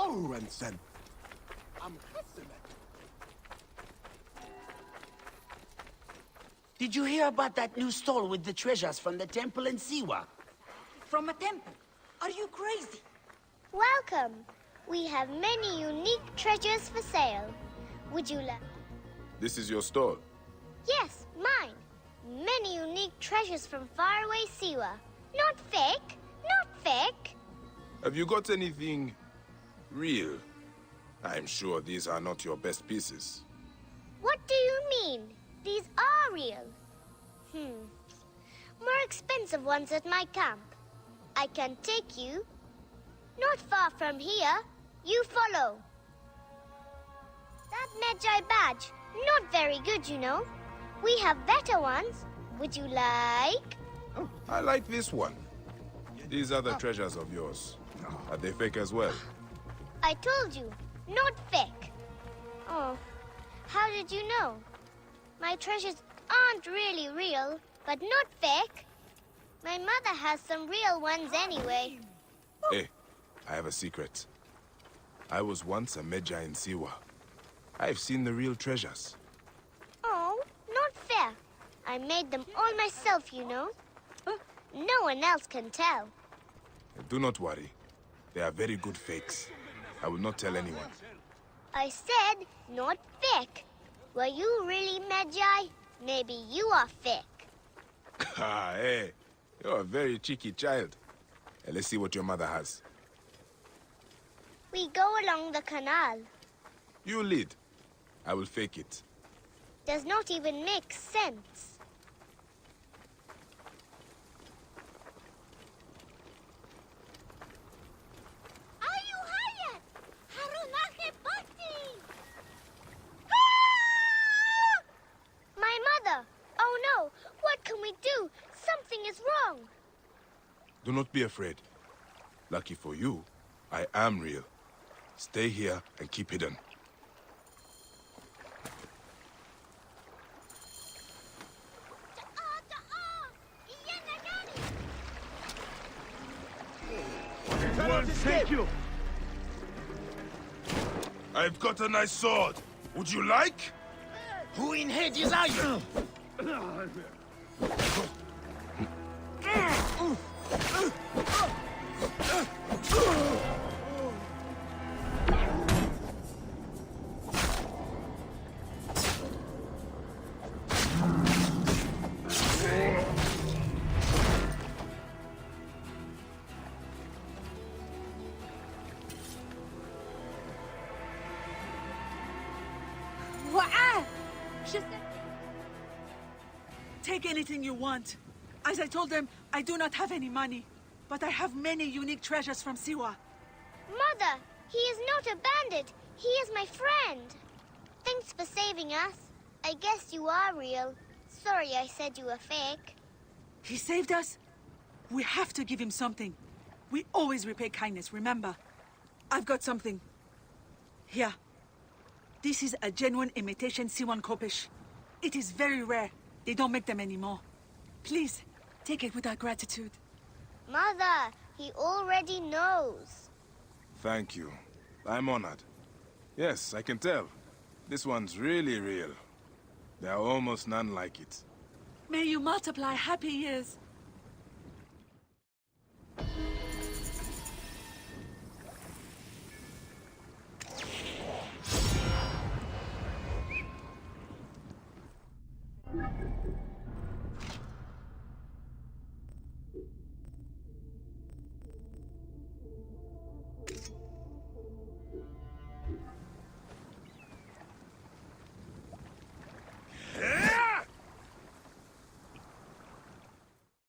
Sorensen. Did you hear about that new stall with the treasures from the temple in Siwa? From a temple? Are you crazy? Welcome. We have many unique treasures for sale. Would you like? This is your store? Yes, mine. Many unique treasures from faraway Siwa. Not fake. Not fake. Have you got anything real? I'm sure these are not your best pieces. What do you mean? These are real. More expensive ones at my camp. I can take you. Not far from here. You follow. That Magi badge, not very good, you know. We have better ones. Would you like? Oh, I like this one. These are the treasures of yours. Are they fake as well? I told you, not fake. Oh, how did you know? My treasures aren't really real, but not fake. My mother has some real ones anyway. Hey, I have a secret. I was once a Magi in Siwa. I've seen the real treasures. Oh, not fair. I made them all myself, you know. No one else can tell. Do not worry. They are very good fakes. I will not tell anyone. I said not fake. Were you really Magi? Maybe you are fake. Ah, hey, you're a very cheeky child. Let's see what your mother has. We go along the canal. You lead. I will fake it. Does not even make sense. My mother! Oh no! What can we do? Something is wrong. Do not be afraid. Lucky for you, I am real. Stay here and keep hidden. Thank you. I've got a nice sword. Would you like? Who in Hades are you? Take anything you want. As I told them, I do not have any money, but I have many unique treasures from Siwa. Mother, he is not a bandit. He is my friend. Thanks for saving us. I guess you are real. Sorry I said you were fake. He saved us? We have to give him something. We always repay kindness, remember? I've got something. Here. This is a genuine imitation Siwan Kopish. It is very rare. They don't make them anymore. Please, take it with our gratitude. Mother, he already knows. Thank you. I'm honored. Yes, I can tell. This one's really real. There are almost none like it. May you multiply happy years. Thank you.